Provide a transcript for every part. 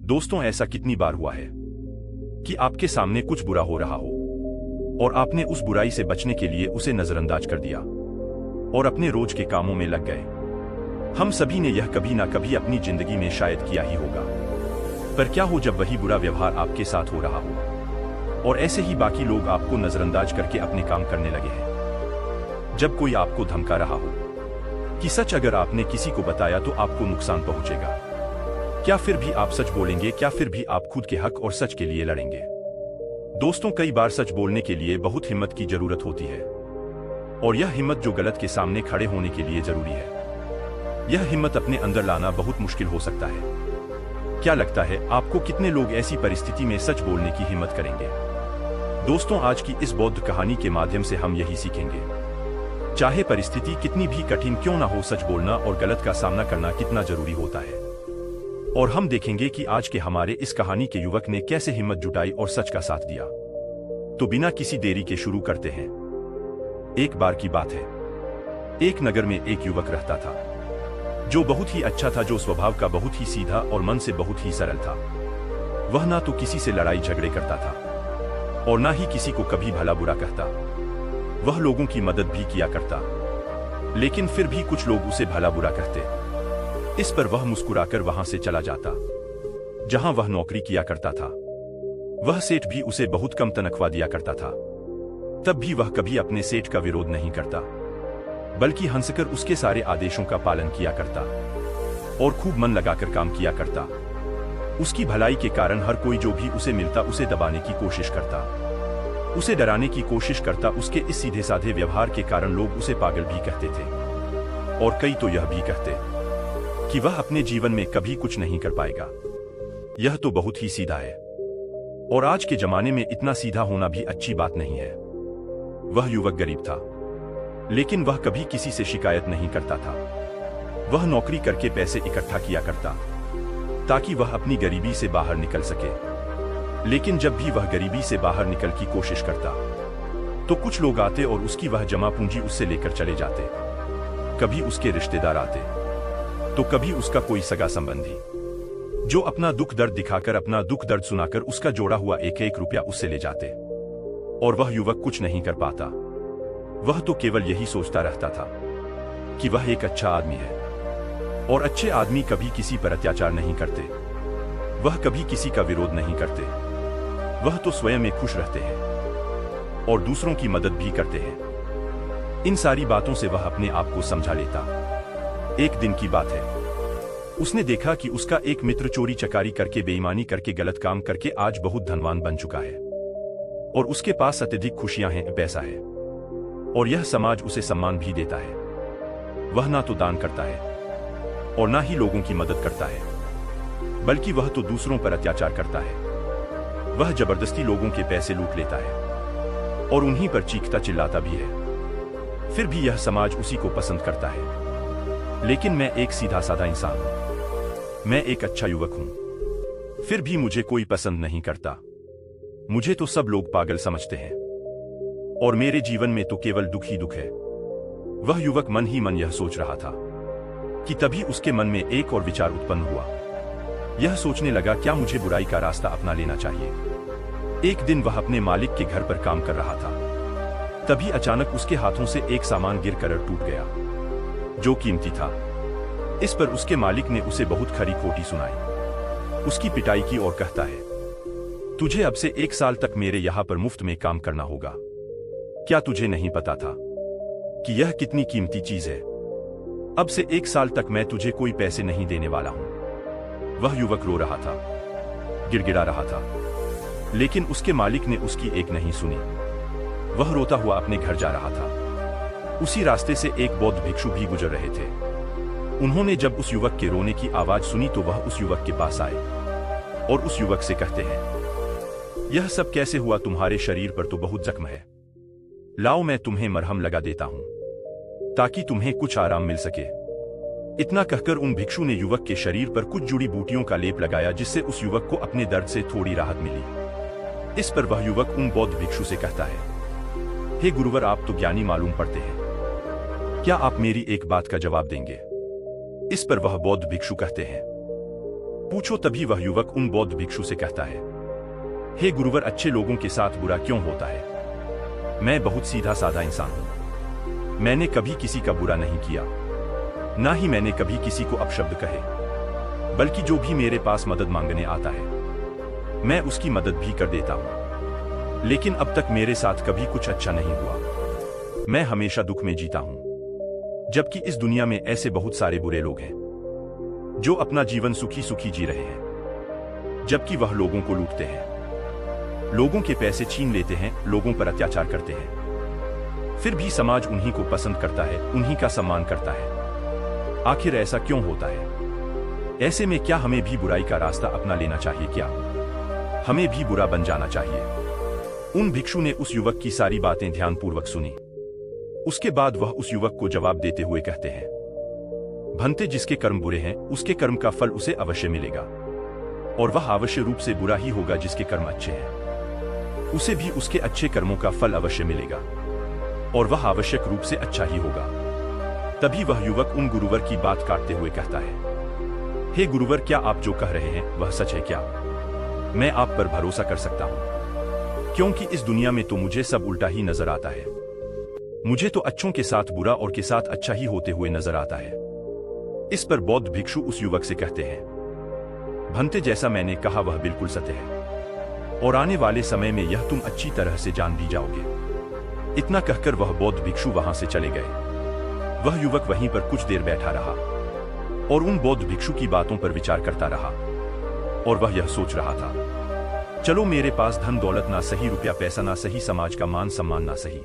दोस्तों, ऐसा कितनी बार हुआ है कि आपके सामने कुछ बुरा हो रहा हो और आपने उस बुराई से बचने के लिए उसे नजरअंदाज कर दिया और अपने रोज के कामों में लग गए। हम सभी ने यह कभी ना कभी अपनी जिंदगी में शायद किया ही होगा। पर क्या हो जब वही बुरा व्यवहार आपके साथ हो रहा हो और ऐसे ही बाकी लोग आपको नजरअंदाज करके अपने काम करने लगे हैं। जब कोई आपको धमका रहा हो कि सच अगर आपने किसी को बताया तो आपको नुकसान पहुंचेगा, क्या फिर भी आप सच बोलेंगे? क्या फिर भी आप खुद के हक और सच के लिए लड़ेंगे? दोस्तों, कई बार सच बोलने के लिए बहुत हिम्मत की जरूरत होती है और यह हिम्मत जो गलत के सामने खड़े होने के लिए जरूरी है। यह हिम्मत अपने अंदर लाना बहुत मुश्किल हो सकता है। क्या लगता है आपको कितने लोग ऐसी परिस्थिति में सच बोलने की हिम्मत करेंगे? दोस्तों, आज की इस बौद्ध कहानी के माध्यम से हम यही सीखेंगे। चाहे परिस्थिति कितनी भी कठिन क्यों ना हो, सच बोलना और गलत का सामना करना कितना जरूरी होता है। और हम देखेंगे कि आज के हमारे इस कहानी के युवक ने कैसे हिम्मत जुटाई और सच का साथ दिया। तो बिना किसी देरी के शुरू करते हैं। एक बार की बात है, एक नगर में एक युवक रहता था जो बहुत ही अच्छा था, जो स्वभाव का बहुत ही सीधा और मन से बहुत ही सरल था। वह ना तो किसी से लड़ाई झगड़े करता था और ना ही किसी को कभी भला बुरा कहता। वह लोगों की मदद भी किया करता, लेकिन फिर भी कुछ लोग उसे भला बुरा कहते। इस पर वह मुस्कुराकर वहां से चला जाता जहां वह नौकरी किया करता था। वह सेठ भी उसे बहुत कम तनख्वाह दिया करता था, तब भी वह कभी अपने सेठ का विरोध नहीं करता, बल्कि हंसकर उसके सारे आदेशों का पालन किया करता और खूब मन लगाकर काम किया करता। उसकी भलाई के कारण हर कोई जो भी उसे मिलता उसे दबाने की कोशिश करता, उसे डराने की कोशिश करता। उसके इस सीधे साधे व्यवहार के कारण लोग उसे पागल भी कहते थे और कई तो यह भी कहते कि वह अपने जीवन में कभी कुछ नहीं कर पाएगा। यह तो बहुत ही सीधा है और आज के जमाने में इतना सीधा होना भी अच्छी बात नहीं है। वह युवक गरीब था, लेकिन वह कभी किसी से शिकायत नहीं करता था। वह नौकरी करके पैसे इकट्ठा किया करता ताकि वह अपनी गरीबी से बाहर निकल सके। लेकिन जब भी वह गरीबी से बाहर निकल की कोशिश करता तो कुछ लोग आते और उसकी वह जमा पूंजी उससे लेकर चले जाते। कभी उसके रिश्तेदार आते तो कभी उसका कोई सगा संबंधी, जो अपना दुख दर्द दिखाकर, अपना दुख दर्द सुनाकर उसका जोड़ा हुआ एक एक रुपया उससे ले जाते। और वह युवक कुछ नहीं कर पाता। वह तो केवल यही सोचता रहता था कि वह एक अच्छा आदमी है और अच्छे आदमी कभी किसी पर अत्याचार नहीं करते। वह कभी किसी का विरोध नहीं करते। वह तो स्वयं में खुश रहते हैं और दूसरों की मदद भी करते हैं। इन सारी बातों से वह अपने आप को समझा लेता। एक दिन की बात है, उसने देखा कि उसका एक मित्र चोरी चकारी करके, बेईमानी करके, गलत काम करके आज बहुत धनवान बन चुका है और उसके पास अत्यधिक खुशियां हैं, पैसा है और यह समाज उसे सम्मान भी देता है। वह ना तो दान करता है और ना ही लोगों की मदद करता है, बल्कि वह तो दूसरों पर अत्याचार करता है। वह जबरदस्ती लोगों के पैसे लूट लेता है और उन्हीं पर चीखता चिल्लाता भी है। फिर भी यह समाज उसी को पसंद करता है। लेकिन मैं एक सीधा साधा इंसान हूं, मैं एक अच्छा युवक हूं, फिर भी मुझे कोई पसंद नहीं करता। मुझे तो सब लोग पागल समझते हैं और मेरे जीवन में तो केवल दुख ही दुख है। वह युवक मन ही मन यह सोच रहा था कि तभी उसके मन में एक और विचार उत्पन्न हुआ। यह सोचने लगा, क्या मुझे बुराई का रास्ता अपना लेना चाहिए? एक दिन वह अपने मालिक के घर पर काम कर रहा था, तभी अचानक उसके हाथों से एक सामान गिरकर टूट गया जो कीमती था। इस पर उसके मालिक ने उसे बहुत खरी खोटी सुनाई, उसकी पिटाई की और कहता है, तुझे अब से 1 साल तक मेरे यहां पर मुफ्त में काम करना होगा। क्या तुझे नहीं पता था कि यह कितनी कीमती चीज है? अब से 1 साल तक मैं तुझे कोई पैसे नहीं देने वाला हूं। वह युवक रो रहा था, गिड़गिड़ा रहा था, लेकिन उसके मालिक ने उसकी एक नहीं सुनी। वह रोता हुआ अपने घर जा रहा था। उसी रास्ते से एक बौद्ध भिक्षु भी गुजर रहे थे। उन्होंने जब उस युवक के रोने की आवाज सुनी तो वह उस युवक के पास आए और उस युवक से कहते हैं, यह सब कैसे हुआ? तुम्हारे शरीर पर तो बहुत जख्म है, लाओ मैं तुम्हें मरहम लगा देता हूं ताकि तुम्हें कुछ आराम मिल सके। इतना कहकर उन भिक्षु ने युवक के शरीर पर कुछ जुड़ी बूटियों का लेप लगाया, जिससे उस युवक को अपने दर्द से थोड़ी राहत मिली। इस पर वह युवक उन बौद्ध भिक्षु से कहता है, हे गुरुवर, आप तो ज्ञानी मालूम पड़ते हैं, क्या आप मेरी एक बात का जवाब देंगे? इस पर वह बौद्ध भिक्षु कहते हैं, पूछो। तभी वह युवक उन बौद्ध भिक्षु से कहता है, हे गुरुवर, अच्छे लोगों के साथ बुरा क्यों होता है? मैं बहुत सीधा साधा इंसान हूं। मैंने कभी किसी का बुरा नहीं किया, ना ही मैंने कभी किसी को अपशब्द कहे, बल्कि जो भी मेरे पास मदद मांगने आता है मैं उसकी मदद भी कर देता हूं। लेकिन अब तक मेरे साथ कभी कुछ अच्छा नहीं हुआ। मैं हमेशा दुख में जीता हूं, जबकि इस दुनिया में ऐसे बहुत सारे बुरे लोग हैं जो अपना जीवन सुखी सुखी जी रहे हैं, जबकि वह लोगों को लूटते हैं, लोगों के पैसे छीन लेते हैं, लोगों पर अत्याचार करते हैं। फिर भी समाज उन्हीं को पसंद करता है, उन्हीं का सम्मान करता है। आखिर ऐसा क्यों होता है? ऐसे में क्या हमें भी बुराई का रास्ता अपना लेना चाहिए? क्या हमें भी बुरा बन जाना चाहिए? उन भिक्षु ने उस युवक की सारी बातें ध्यानपूर्वक सुनी। उसके बाद वह उस युवक को जवाब देते हुए कहते हैं, भंते, जिसके कर्म बुरे हैं उसके कर्म का फल उसे अवश्य मिलेगा, और वह अवश्य रूप से बुरा ही होगा जिसके कर्म अच्छे हैं। उसे भी उसके अच्छे कर्मों का फल अवश्य मिलेगा, और वह आवश्यक रूप से अच्छा ही होगा। तभी वह युवक उन गुरुवर की बात काटते हुए कहता है, हे गुरुवर, क्या आप जो कह रहे हैं वह सच है क्या? मैं आप पर भरोसा कर सकता हूं, क्योंकि इस दुनिया में तो मुझे सब उल्टा ही नजर आता है। मुझे तो अच्छों के साथ बुरा और के साथ अच्छा ही होते हुए नजर आता है। इस पर बौद्ध भिक्षु उस युवक से कहते हैं, भंते, जैसा मैंने कहा वह बिल्कुल सत्य है, और आने वाले समय में यह तुम अच्छी तरह से जान भी जाओगे। इतना कहकर वह बौद्ध भिक्षु वहां से चले गए। वह युवक वहीं पर कुछ देर बैठा रहा और उन बौद्ध भिक्षु की बातों पर विचार करता रहा, और वह यह सोच रहा था, चलो मेरे पास धन दौलत ना सही, रुपया पैसा ना सही, समाज का मान सम्मान ना सही,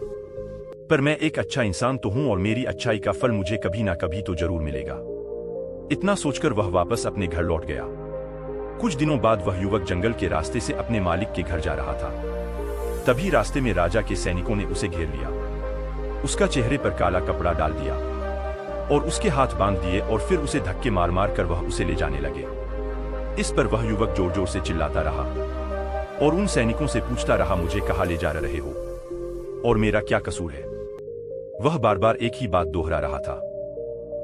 पर मैं एक अच्छा इंसान तो हूं और मेरी अच्छाई का फल मुझे कभी ना कभी तो जरूर मिलेगा। इतना सोचकर वह वापस अपने घर लौट गया। कुछ दिनों बाद वह युवक जंगल के रास्ते से अपने मालिक के घर जा रहा था। तभी रास्ते में राजा के सैनिकों ने उसे घेर लिया, उसका चेहरे पर काला कपड़ा डाल दिया और उसके हाथ बांध दिए, और फिर उसे धक्के मार मार कर वह उसे ले जाने लगे। इस पर वह युवक जोर जोर से चिल्लाता रहा और उन सैनिकों से पूछता रहा, मुझे कहां ले जा रहे हो और मेरा क्या कसूर है? वह बार बार एक ही बात दोहरा रहा था,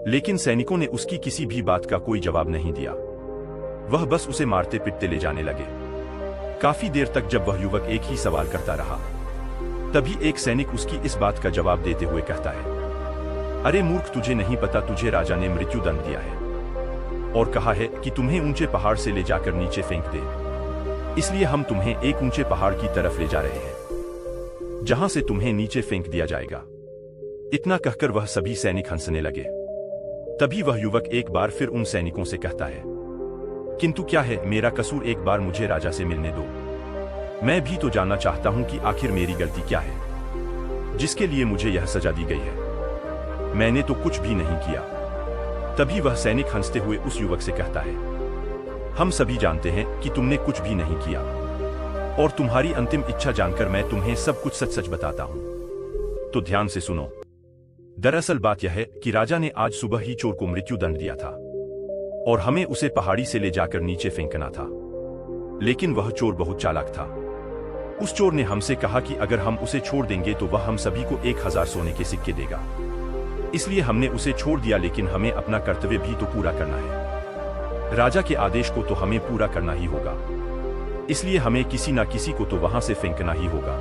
लेकिन सैनिकों ने उसकी किसी भी बात का कोई जवाब नहीं दिया। वह बस उसे मारते पिटते ले जाने लगे। काफी देर तक जब वह युवक एक ही सवाल करता रहा, तभी एक सैनिक उसकी इस बात का जवाब देते हुए कहता है, अरे मूर्ख, तुझे नहीं पता तुझे राजा ने मृत्यु दंड दिया है और कहा है कि तुम्हें ऊंचे पहाड़ से ले जाकर नीचे फेंक दे। इसलिए हम तुम्हें एक ऊंचे पहाड़ की तरफ ले जा रहे हैं, जहां से तुम्हें नीचे फेंक दिया जाएगा। इतना कहकर वह सभी सैनिक हंसने लगे। तभी वह युवक एक बार फिर उन सैनिकों से कहता है, किंतु क्या है मेरा कसूर? एक बार मुझे राजा से मिलने दो। मैं भी तो जानना चाहता हूं कि आखिर मेरी गलती क्या है जिसके लिए मुझे यह सजा दी गई है। मैंने तो कुछ भी नहीं किया। तभी वह सैनिक हंसते हुए उस युवक से कहता है, हम सभी जानते हैं कि तुमने कुछ भी नहीं किया, और तुम्हारी अंतिम इच्छा जानकर मैं तुम्हें सब कुछ सच सच बताता हूं। तो ध्यान से सुनो। दरअसल बात यह है कि राजा ने आज सुबह ही चोर को मृत्यु दंड दिया था और हमें उसे पहाड़ी से ले जाकर नीचे फेंकना था। लेकिन वह चोर बहुत चालाक था। उस चोर ने हमसे कहा कि अगर हम उसे छोड़ देंगे तो वह हम सभी को 1000 सोने के सिक्के देगा। इसलिए हमने उसे छोड़ दिया, लेकिन हमें अपना कर्तव्य भी तो पूरा करना है। राजा के आदेश को तो हमें पूरा करना ही होगा। इसलिए हमें किसी ना किसी को तो वहां से फेंकना ही होगा,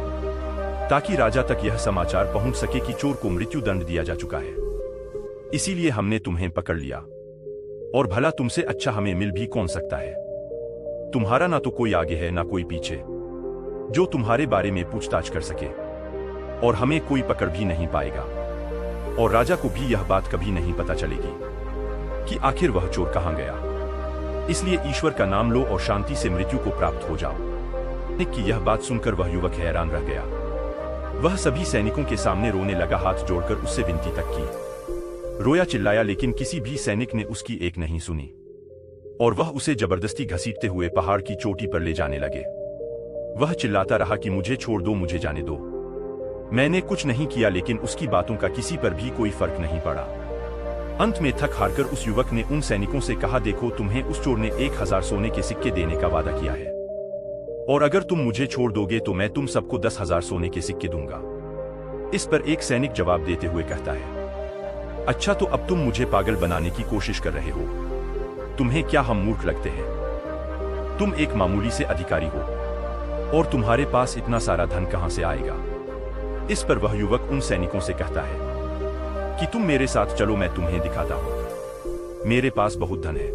ताकि राजा तक यह समाचार पहुंच सके कि चोर को मृत्यु दंड दिया जा चुका है। इसीलिए हमने तुम्हें पकड़ लिया, और भला तुमसे अच्छा हमें मिल भी कौन सकता है? तुम्हारा ना तो कोई आगे है ना कोई पीछे जो तुम्हारे बारे में पूछताछ कर सके, और हमें कोई पकड़ भी नहीं पाएगा, और राजा को भी यह बात कभी नहीं पता चलेगी कि आखिर वह चोर कहां गया। इसलिए ईश्वर का नाम लो और शांति से मृत्यु को प्राप्त हो जाओ। कि यह बात सुनकर वह युवक हैरान रह गया। वह सभी सैनिकों के सामने रोने लगा, हाथ जोड़कर उससे विनती तक की। रोया चिल्लाया, लेकिन किसी भी सैनिक ने उसकी एक नहीं सुनी, और वह उसे जबरदस्ती घसीटते हुए पहाड़ की चोटी पर ले जाने लगे। वह चिल्लाता रहा कि मुझे छोड़ दो, मुझे जाने दो। मैंने कुछ नहीं किया, लेकिन उसकी बातों का किसी पर भी कोई फर्क नहीं पड़ा। अंत में थक हारकर उस युवक ने उन सैनिकों से कहा, देखो, तुम्हें उस चोर ने 1000 सोने के सिक्के देने का वादा किया है, और अगर तुम मुझे छोड़ दोगे तो मैं तुम सबको 10,000 सोने के सिक्के दूंगा। इस पर एक सैनिक जवाब देते हुए कहता है, अच्छा, तो अब तुम मुझे पागल बनाने की कोशिश कर रहे हो। तुम्हें क्या हम मूर्ख लगते हैं? तुम एक मामूली से अधिकारी हो और तुम्हारे पास इतना सारा धन कहां से आएगा? इस पर वह युवक उन सैनिकों से कहता है कि तुम मेरे साथ चलो, मैं तुम्हें दिखाता हूं। मेरे पास बहुत धन है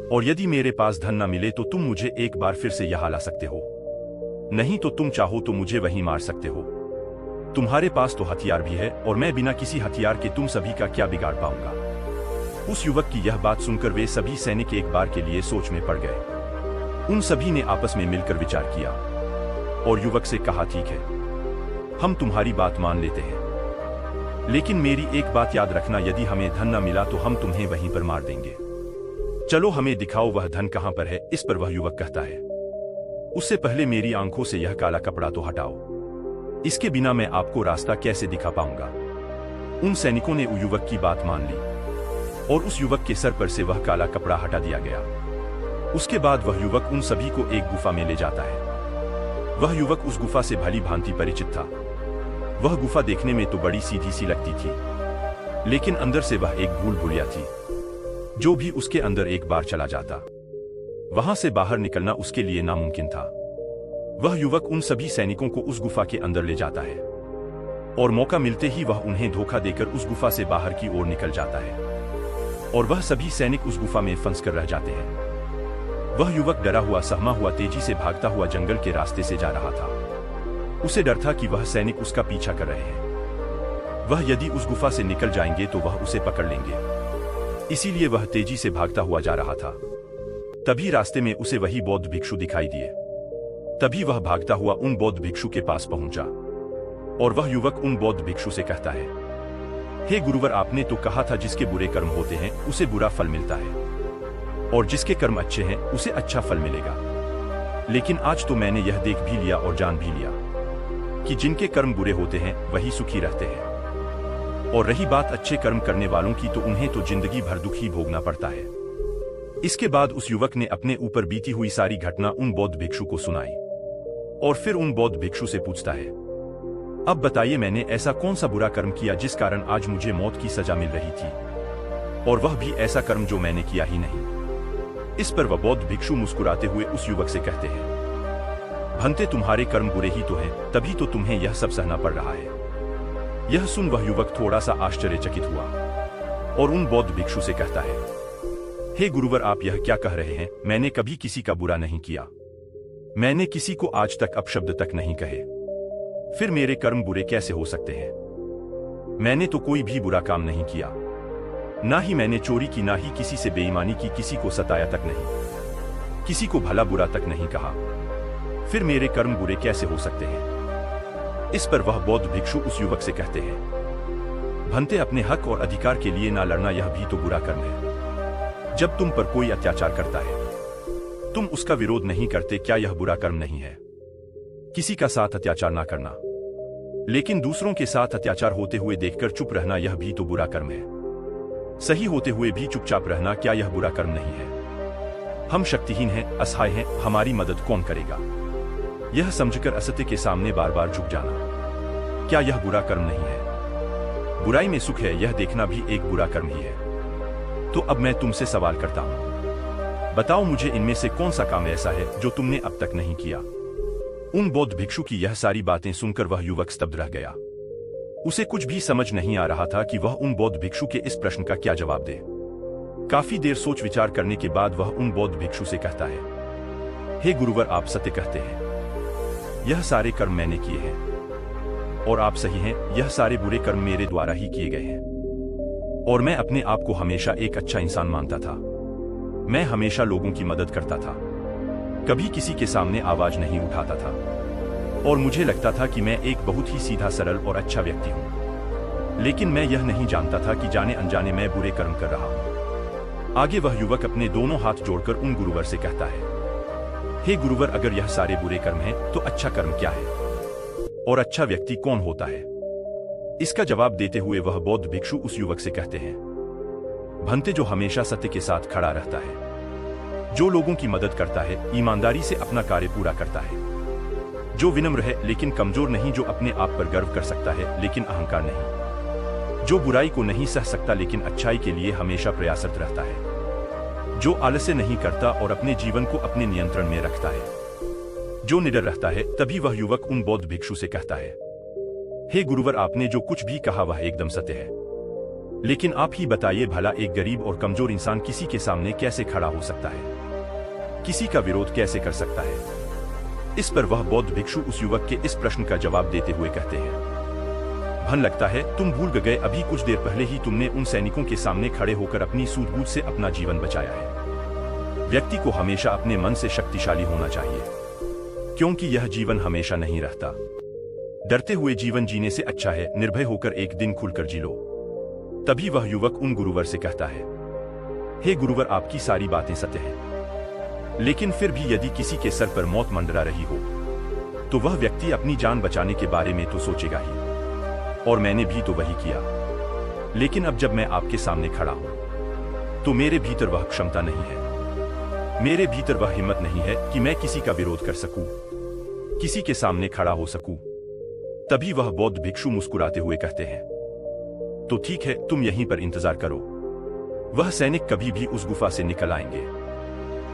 और यदि मेरे पास धन न मिले तो तुम मुझे एक बार फिर से यहां ला सकते हो, नहीं तो तुम चाहो तो मुझे वहीं मार सकते हो। तुम्हारे पास तो हथियार भी है और मैं बिना किसी हथियार के तुम सभी का क्या बिगाड़ पाऊंगा? उस युवक की यह बात सुनकर वे सभी सैनिक एक बार के लिए सोच में पड़ गए। उन सभी ने आपस में मिलकर विचार किया और युवक से कहा, ठीक है, हम तुम्हारी बात मान लेते हैं, लेकिन मेरी एक बात याद रखना, यदि हमें धन न मिला तो हम तुम्हें वहीं पर मार देंगे। चलो हमें दिखाओ वह धन कहां पर है। इस पर वह युवक कहता है, उससे पहले मेरी आंखों से यह काला कपड़ा तो हटाओ, इसके बिना मैं आपको रास्ता कैसे दिखा पाऊंगा? उन सैनिकों ने उस युवक की बात मान ली और उस युवक के सर पर से वह काला कपड़ा हटा दिया गया। उसके बाद वह युवक उन सभी को एक गुफा में ले जाता है। वह युवक उस गुफा से भली भांति परिचित था। वह गुफा देखने में तो बड़ी सीधी सी लगती थी, लेकिन अंदर से वह एक भूल भुलैया थी। जो भी उसके अंदर एक बार चला जाता, वहां से बाहर निकलना उसके लिए नामुमकिन था। वह युवक उन सभी सैनिकों को उस गुफा के अंदर ले जाता है और मौका मिलते ही वह उन्हें धोखा देकर उस गुफा से बाहर की ओर निकल जाता है और वह सभी सैनिक उस गुफा में फंस कर रह जाते हैं। वह युवक डरा हुआ सहमा हुआ तेजी से भागता हुआ जंगल के रास्ते से जा रहा था। उसे डर था कि वह सैनिक उसका पीछा कर रहे हैं। वह यदि उस गुफा से निकल जाएंगे तो वह उसे पकड़ लेंगे, इसीलिए वह तेजी से भागता हुआ जा रहा था। तभी रास्ते में उसे वही बौद्ध भिक्षु दिखाई दिए। तभी वह भागता हुआ उन बौद्ध भिक्षु के पास पहुंचा और वह युवक उन बौद्ध भिक्षु से कहता है, हे गुरुवर, आपने तो कहा था जिसके बुरे कर्म होते हैं उसे बुरा फल मिलता है और जिसके कर्म अच्छे हैं उसे अच्छा फल मिलेगा। लेकिन आज तो मैंने यह देख भी लिया और जान भी लिया कि जिनके कर्म बुरे होते हैं वही सुखी रहते हैं, और रही बात अच्छे कर्म करने वालों की तो उन्हें तो जिंदगी भर दुख ही भोगना पड़ता है। इसके बाद उस युवक ने अपने ऊपर बीती हुई सारी घटना उन बौद्ध भिक्षु को सुनाई और फिर उन बौद्ध भिक्षु से पूछता है, अब बताइए, मैंने ऐसा कौन सा बुरा कर्म किया जिस कारण आज मुझे मौत की सजा मिल रही थी, और वह भी ऐसा कर्म जो मैंने किया ही नहीं। इस पर वह बौद्ध भिक्षु मुस्कुराते हुए उस युवक से कहते हैं, भंते, तुम्हारे कर्म बुरे ही तो हैं, तभी तो तुम्हें यह सब सहना पड़ रहा है। यह सुन वह युवक थोड़ा सा आश्चर्यचकित हुआ और उन बौद्ध भिक्षु से कहता है, हे गुरुवर, आप यह क्या कह रहे हैं? मैंने कभी किसी का बुरा नहीं किया। मैंने किसी को आज तक अपशब्द तक नहीं कहे, फिर मेरे कर्म बुरे कैसे हो सकते हैं? मैंने तो कोई भी बुरा काम नहीं किया, ना ही मैंने चोरी की, ना ही किसी से बेईमानी की, किसी को सताया तक नहीं, किसी को भला बुरा तक नहीं कहा, फिर मेरे कर्म बुरे कैसे हो सकते हैं? इस पर वह बौद्ध भिक्षु उस युवक से कहते हैं, भंते, अपने हक और अधिकार के लिए ना लड़ना यह भी तो बुरा कर्म है। जब तुम पर कोई अत्याचार करता है तुम उसका विरोध नहीं करते, क्या यह बुरा कर्म नहीं है? किसी का साथ अत्याचार ना करना, लेकिन दूसरों के साथ अत्याचार होते हुए देखकर चुप रहना यह भी तो बुरा कर्म है। सही होते हुए भी चुपचाप रहना, क्या यह बुरा कर्म नहीं है? हम शक्तिहीन हैं, असहाय हैं, हमारी मदद कौन करेगा? यह समझकर असत्य के सामने बार बार झुक जाना, क्या यह बुरा कर्म नहीं है? बुराई में सुख है, यह देखना भी एक बुरा कर्म ही है। तो अब मैं तुमसे सवाल करता हूं, बताओ मुझे इनमें से कौन सा काम ऐसा है जो तुमने अब तक नहीं किया? उन बौद्ध भिक्षु की यह सारी बातें सुनकर वह युवक स्तब्ध रह गया। उसे कुछ भी समझ नहीं आ रहा था कि वह उन बौद्ध भिक्षु के इस प्रश्न का क्या जवाब दे। काफी देर सोच विचार करने के बाद वह उन बौद्ध भिक्षु से कहता है, हे गुरुवर, आप सत्य कहते हैं, यह सारे कर्म मैंने किए हैं और आप सही हैं, यह सारे बुरे कर्म मेरे द्वारा ही किए गए हैं और मैं अपने आप को हमेशा एक अच्छा इंसान मानता था। मैं हमेशा लोगों की मदद करता था, कभी किसी के सामने आवाज नहीं उठाता था और मुझे लगता था कि मैं एक बहुत ही सीधा सरल और अच्छा व्यक्ति हूं। लेकिन मैं यह नहीं जानता था कि जाने अनजाने मैं बुरे कर्म कर रहा हूं। आगे वह युवक अपने दोनों हाथ जोड़कर उन गुरुवर से कहता है, हे गुरुवर, अगर यह सारे बुरे कर्म हैं तो अच्छा कर्म क्या है और अच्छा व्यक्ति कौन होता है? इसका जवाब देते हुए वह बौद्ध भिक्षु उस युवक से कहते हैं, भंते, जो हमेशा सत्य के साथ खड़ा रहता है, जो लोगों की मदद करता है, ईमानदारी से अपना कार्य पूरा करता है, जो विनम्र है लेकिन कमजोर नहीं, जो अपने आप पर गर्व कर सकता है लेकिन अहंकार नहीं, जो बुराई को नहीं सह सकता लेकिन अच्छाई के लिए हमेशा प्रयासरत रहता है, जो आलस्य नहीं करता और अपने जीवन को अपने नियंत्रण में रखता है, जो निडर रहता है। तभी वह युवक उन बौद्ध भिक्षु से कहता है, हे गुरुवर, आपने जो कुछ भी कहा वह एकदम सत्य है, लेकिन आप ही बताइए भला एक गरीब और कमजोर इंसान किसी के सामने कैसे खड़ा हो सकता है, किसी का विरोध कैसे कर सकता है। इस पर वह बौद्ध भिक्षु उस युवक के इस प्रश्न का जवाब देते हुए कहते हैं, भन लगता है तुम भूल गए, अभी कुछ देर पहले ही तुमने उन सैनिकों के सामने खड़े होकर अपनी सूझबूझ से अपना जीवन बचाया है। व्यक्ति को हमेशा अपने मन से शक्तिशाली होना चाहिए, क्योंकि यह जीवन हमेशा नहीं रहता। डरते हुए जीवन जीने से अच्छा है निर्भय होकर एक दिन खुलकर जी लो। तभी वह युवक उन गुरुवर से कहता है, हे गुरुवर, आपकी सारी बातें सत्य हैं, लेकिन फिर भी यदि किसी के सर पर मौत मंडरा रही हो तो वह व्यक्ति अपनी जान बचाने के बारे में तो सोचेगा ही, और मैंने भी तो वही किया। लेकिन अब जब मैं आपके सामने खड़ा हूं तो मेरे भीतर वह क्षमता नहीं है, मेरे भीतर वह हिम्मत नहीं है कि मैं किसी का विरोध कर सकूं, किसी के सामने खड़ा हो सकूं। तभी वह बौद्ध भिक्षु मुस्कुराते हुए कहते हैं, तो ठीक है, तुम यहीं पर इंतजार करो। वह सैनिक कभी भी उस गुफा से निकल आएंगे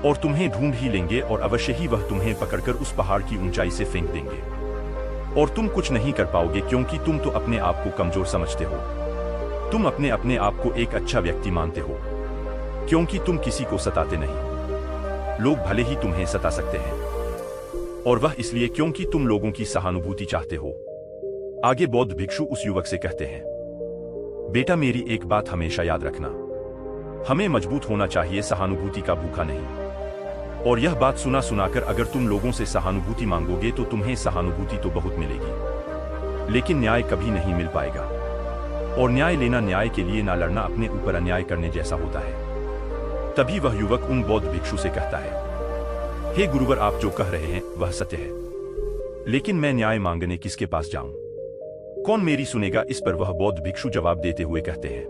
और तुम्हें ढूंढ ही लेंगे, और अवश्य ही वह तुम्हें पकड़कर उस पहाड़ की ऊंचाई से फेंक देंगे, और तुम कुछ नहीं कर पाओगे, क्योंकि तुम तो अपने आप को कमजोर समझते हो। तुम अपने आप को एक अच्छा व्यक्ति मानते हो, क्योंकि तुम किसी को सताते नहीं। लोग भले ही तुम्हें सता सकते हैं, और वह इसलिए क्योंकि तुम लोगों की सहानुभूति चाहते हो। आगे बौद्ध भिक्षु उस युवक से कहते हैं, बेटा, मेरी एक बात हमेशा याद रखना, हमें मजबूत होना चाहिए, सहानुभूति का भूखा नहीं। और यह बात सुना सुनाकर अगर तुम लोगों से सहानुभूति मांगोगे तो तुम्हें सहानुभूति तो बहुत मिलेगी, लेकिन न्याय कभी नहीं मिल पाएगा। और न्याय लेना, न्याय के लिए ना लड़ना, अपने ऊपर अन्याय करने जैसा होता है। तभी वह युवक उन बौद्ध भिक्षु से कहता है, हे गुरुवर, आप जो कह रहे हैं वह सत्य है, लेकिन मैं न्याय मांगने किसके पास जाऊं? कौन मेरी सुनेगा? इस पर वह बौद्ध भिक्षु जवाब देते हुए कहते हैं,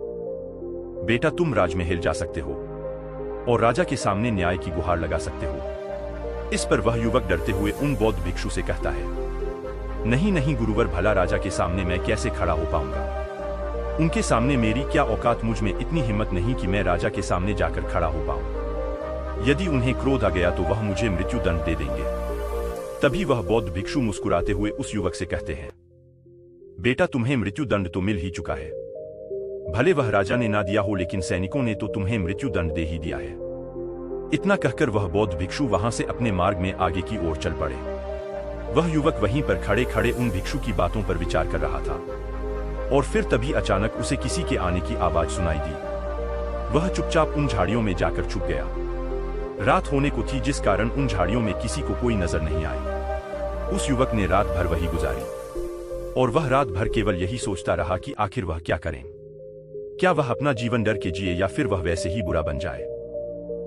बेटा, तुम राजमहल जा सकते हो और राजा के सामने न्याय की गुहार लगा सकते हो। इस पर वह युवक डरते हुए उन बौद्ध भिक्षु से कहता है, नहीं नहीं गुरुवर, भला राजा के सामने मैं कैसे खड़ा हो पाऊंगा? उनके सामने मेरी क्या औकात? मुझ में इतनी हिम्मत नहीं कि मैं राजा के सामने जाकर खड़ा हो पाऊं। यदि उन्हें क्रोध आ गया तो वह मुझे मृत्यु दंड दे देंगे। तभी वह बौद्ध भिक्षु मुस्कुराते हुए उस युवक से कहते हैं, बेटा, तुम्हें मृत्यु दंड तो मिल ही चुका है। भले वह राजा ने ना दिया हो, लेकिन सैनिकों ने तो तुम्हें मृत्यु दंड दे ही दिया है। इतना कहकर वह बौद्ध भिक्षु वहां से अपने मार्ग में आगे की ओर चल पड़े। वह युवक वहीं पर खड़े खड़े उन भिक्षु की बातों पर विचार कर रहा था, और फिर तभी अचानक उसे किसी के आने की आवाज सुनाई दी। वह चुपचाप उन झाड़ियों में जाकर छुप गया। रात होने को थी, जिस कारण उन झाड़ियों में किसी को कोई नजर नहीं आई। उस युवक ने रात भर वही गुजारी, और वह रात भर केवल यही सोचता रहा कि आखिर वह क्या करें। क्या वह अपना जीवन डर के जिए, या फिर वह वैसे ही बुरा बन जाए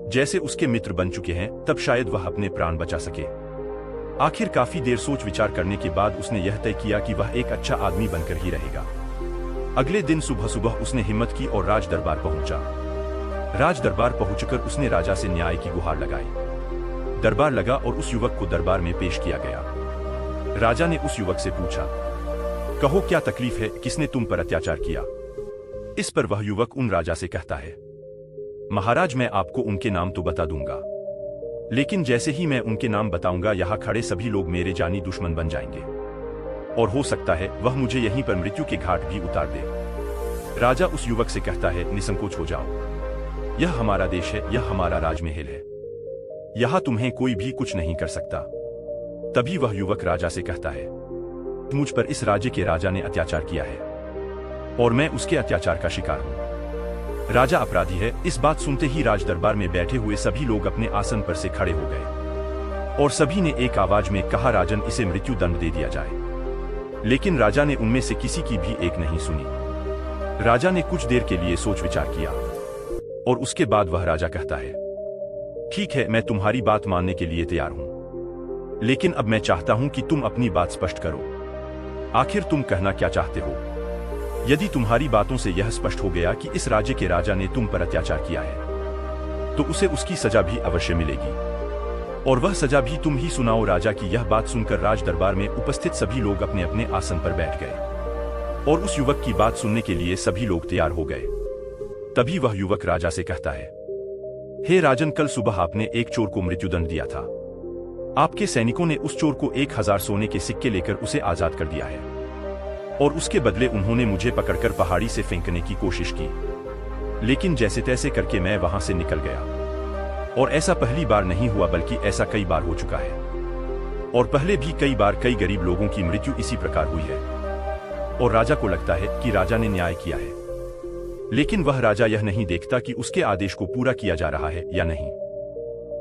जैसे उसके मित्र बन चुके हैं, तब शायद वह अपने प्राण बचा सके। आखिर काफी देर सोच विचार करने के बाद उसने यह तय किया कि वह एक अच्छा आदमी बनकर ही रहेगा। अगले दिन सुबह सुबह उसने हिम्मत की और राज दरबार पहुंचा। राज दरबार पहुंचकर उसने राजा से न्याय की गुहार लगाई। दरबार लगा और उस युवक को दरबार में पेश किया गया। राजा ने उस युवक से पूछा, कहो क्या तकलीफ है, किसने तुम पर अत्याचार किया? इस पर वह युवक उन राजा से कहता है, महाराज, मैं आपको उनके नाम तो बता दूंगा, लेकिन जैसे ही मैं उनके नाम बताऊंगा यहाँ खड़े सभी लोग मेरे जानी दुश्मन बन जाएंगे, और हो सकता है वह मुझे यहीं पर मृत्यु के घाट भी उतार दे। राजा उस युवक से कहता है, निसंकोच हो जाओ, यह हमारा देश है, यह हमारा राजमहल है, यहाँ तुम्हें कोई भी कुछ नहीं कर सकता। तभी वह युवक राजा से कहता है, मुझ पर इस राज्य के राजा ने अत्याचार किया है और मैं उसके अत्याचार का शिकार हूं। राजा अपराधी है। इस बात सुनते ही राज दरबार में बैठे हुए सभी लोग अपने आसन पर से खड़े हो गए और सभी ने एक आवाज में कहा, राजन, इसे मृत्यु दंड दे दिया जाए। लेकिन राजा ने उनमें से किसी की भी एक नहीं सुनी। राजा ने कुछ देर के लिए सोच विचार किया और उसके बाद वह राजा कहता है, ठीक है, मैं तुम्हारी बात मानने के लिए तैयार हूं, लेकिन अब मैं चाहता हूं कि तुम अपनी बात स्पष्ट करो। आखिर तुम कहना क्या चाहते हो? यदि तुम्हारी बातों से यह स्पष्ट हो गया कि इस राज्य के राजा ने तुम पर अत्याचार किया है, तो उसे उसकी सजा भी अवश्य मिलेगी, और वह सजा भी तुम ही सुनाओ। राजा की यह बात सुनकर राज दरबार में उपस्थित सभी लोग अपने अपने आसन पर बैठ गए और उस युवक की बात सुनने के लिए सभी लोग तैयार हो गए। तभी वह युवक राजा से कहता है, हे राजन, कल सुबह आपने एक चोर को मृत्युदंड दिया था। आपके सैनिकों ने उस चोर को 1000 सोने के सिक्के लेकर उसे आजाद कर दिया है और उसके बदले उन्होंने मुझे पकड़कर पहाड़ी से फेंकने की कोशिश की, लेकिन जैसे तैसे करके मैं वहां से निकल गया। और ऐसा पहली बार नहीं हुआ बल्कि ऐसा कई बार हो चुका है और पहले भी कई बार कई गरीब लोगों की मृत्यु इसी प्रकार हुई है। और राजा को लगता है कि राजा ने न्याय किया है, लेकिन वह राजा यह नहीं देखता कि उसके आदेश को पूरा किया जा रहा है या नहीं,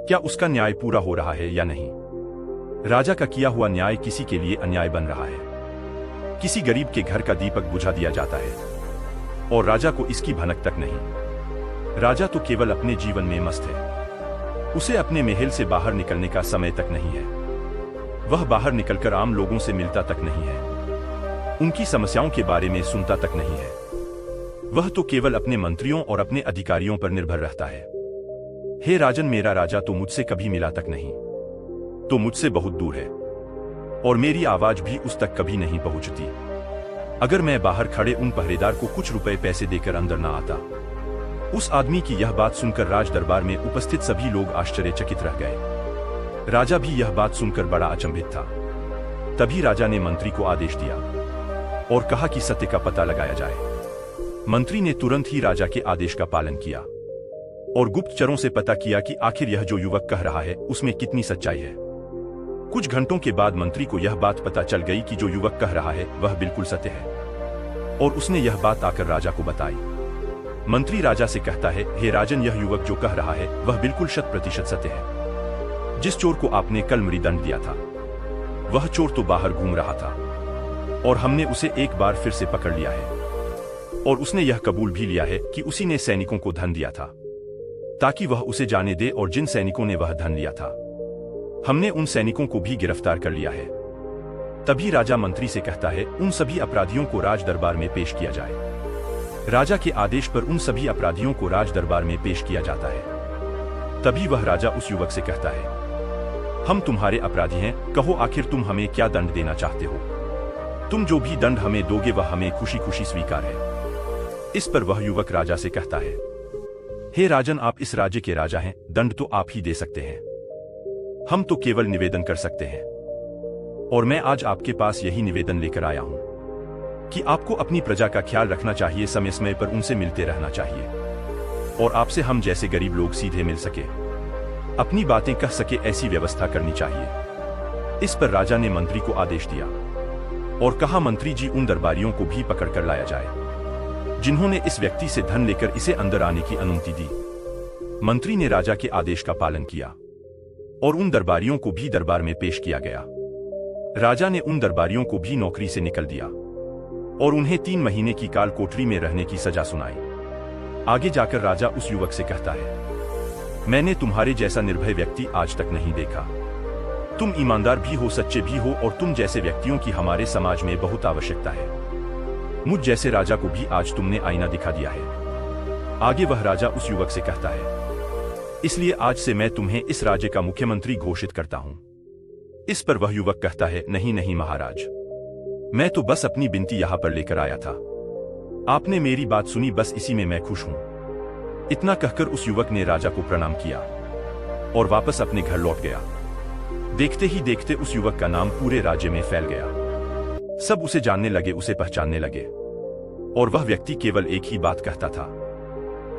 क्या उसका न्याय पूरा हो रहा है या नहीं। राजा का किया हुआ न्याय किसी के लिए अन्याय बन रहा है। किसी गरीब के घर का दीपक बुझा दिया जाता है और राजा को इसकी भनक तक नहीं। राजा तो केवल अपने जीवन में मस्त है, उसे अपने महल से बाहर निकलने का समय तक नहीं है। वह बाहर निकलकर आम लोगों से मिलता तक नहीं है, उनकी समस्याओं के बारे में सुनता तक नहीं है। वह तो केवल अपने मंत्रियों और अपने अधिकारियों पर निर्भर रहता है। हे राजन, मेरा राजा तो मुझसे कभी मिला तक नहीं, तो मुझसे बहुत दूर है और मेरी आवाज भी उस तक कभी नहीं पहुंचती। अगर मैं बाहर खड़े उन पहरेदार को कुछ रुपए पैसे देकर अंदर न आता। उस आदमी की यह बात सुनकर राज दरबार में उपस्थित सभी लोग आश्चर्यचकित रह गए। राजा भी यह बात सुनकर बड़ा अचंभित था। तभी राजा ने मंत्री को आदेश दिया और कहा कि सत्य का पता लगाया जाए। मंत्री ने तुरंत ही राजा के आदेश का पालन किया और गुप्तचरों से पता किया कि आखिर यह जो युवक कह रहा है उसमें कितनी सच्चाई है। कुछ घंटों के बाद मंत्री को यह बात पता चल गई कि जो युवक कह रहा है वह बिल्कुल सत्य है और उसने यह बात आकर राजा को बताई। मंत्री राजा से कहता है, हे राजन, यह युवक जो कह रहा है वह बिल्कुल 100% सत्य है। जिस चोर को आपने कल मृत्युदंड दिया था वह चोर तो बाहर घूम रहा था और हमने उसे एक बार फिर से पकड़ लिया है और उसने यह कबूल भी लिया है कि उसी ने सैनिकों को धन दिया था ताकि वह उसे जाने दे, और जिन सैनिकों ने वह धन लिया था हमने उन सैनिकों को भी गिरफ्तार कर लिया है। तभी राजा मंत्री से कहता है, उन सभी अपराधियों को राज दरबार में पेश किया जाए। राजा के आदेश पर उन सभी अपराधियों को राज दरबार में पेश किया जाता है। तभी वह राजा उस युवक से कहता है, हम तुम्हारे अपराधी हैं, कहो आखिर तुम हमें क्या दंड देना चाहते हो। तुम जो भी दंड हमें दोगे वह हमें खुशी खुशी स्वीकार है। इस पर वह युवक राजा से कहता है, हे राजन, आप इस राज्य के राजा हैं, दंड तो आप ही दे सकते हैं, हम तो केवल निवेदन कर सकते हैं। और मैं आज आपके पास यही निवेदन लेकर आया हूं कि आपको अपनी प्रजा का ख्याल रखना चाहिए, समय समय पर उनसे मिलते रहना चाहिए और आपसे हम जैसे गरीब लोग सीधे मिल सके, अपनी बातें कह सके, ऐसी व्यवस्था करनी चाहिए। इस पर राजा ने मंत्री को आदेश दिया और कहा, मंत्री जी, उन दरबारियों को भी पकड़कर लाया जाए जिन्होंने इस व्यक्ति से धन लेकर इसे अंदर आने की अनुमति दी। मंत्री ने राजा के आदेश का पालन किया और उन दरबारियों को भी दरबार में पेश किया गया। राजा ने उन दरबारियों को भी नौकरी से निकल दिया और उन्हें 3 महीने की काल कोठरी में रहने की सजा सुनाई। आगे जाकर राजा उस युवक से कहता है, मैंने तुम्हारे जैसा निर्भय व्यक्ति आज तक नहीं देखा। तुम ईमानदार भी हो, सच्चे भी हो और तुम जैसे व्यक्तियों की हमारे समाज में बहुत आवश्यकता है। मुझ जैसे राजा को भी आज तुमने आईना दिखा दिया है। आगे वह राजा उस युवक से कहता है, इसलिए आज से मैं तुम्हें इस राज्य का मुख्यमंत्री घोषित करता हूं। इस पर वह युवक कहता है, नहीं नहीं महाराज, मैं तो बस अपनी बिनती यहां पर लेकर आया था, आपने मेरी बात सुनी, बस इसी में मैं खुश हूं। इतना कहकर उस युवक ने राजा को प्रणाम किया और वापस अपने घर लौट गया। देखते ही देखते उस युवक का नाम पूरे राज्य में फैल गया। सब उसे जानने लगे, उसे पहचानने लगे और वह व्यक्ति केवल एक ही बात कहता था,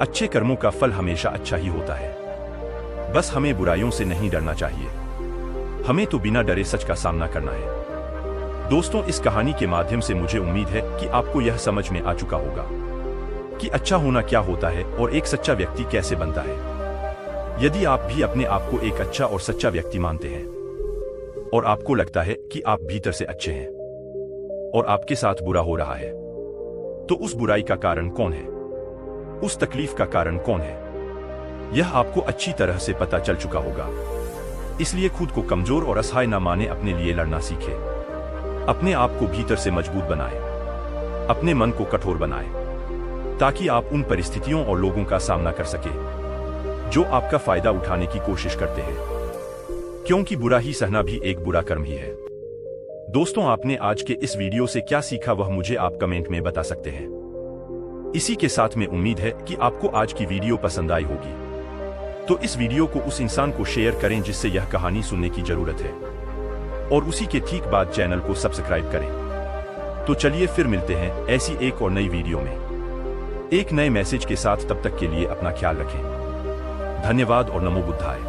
अच्छे कर्मों का फल हमेशा अच्छा ही होता है। बस हमें बुराइयों से नहीं डरना चाहिए, हमें तो बिना डरे सच का सामना करना है। दोस्तों, इस कहानी के माध्यम से मुझे उम्मीद है कि आपको यह समझ में आ चुका होगा कि अच्छा होना क्या होता है और एक सच्चा व्यक्ति कैसे बनता है। यदि आप भी अपने आप को एक अच्छा और सच्चा व्यक्ति मानते हैं और आपको लगता है कि आप भीतर से अच्छे हैं और आपके साथ बुरा हो रहा है, तो उस बुराई का कारण कौन है, उस तकलीफ का कारण कौन है, यह आपको अच्छी तरह से पता चल चुका होगा। इसलिए खुद को कमजोर और असहाय न माने, अपने लिए लड़ना सीखे, अपने आप को भीतर से मजबूत बनाए, अपने मन को कठोर बनाए, ताकि आप उन परिस्थितियों और लोगों का सामना कर सके जो आपका फायदा उठाने की कोशिश करते हैं, क्योंकि बुरा ही सहना भी एक बुरा कर्म ही है। दोस्तों, आपने आज के इस वीडियो से क्या सीखा वह मुझे आप कमेंट में बता सकते हैं। इसी के साथ में उम्मीद है कि आपको आज की वीडियो पसंद आई होगी। तो इस वीडियो को उस इंसान को शेयर करें जिससे यह कहानी सुनने की जरूरत है, और उसी के ठीक बाद चैनल को सब्सक्राइब करें। तो चलिए फिर मिलते हैं ऐसी एक और नई वीडियो में एक नए मैसेज के साथ। तब तक के लिए अपना ख्याल रखें। धन्यवाद और नमो बुद्धाय।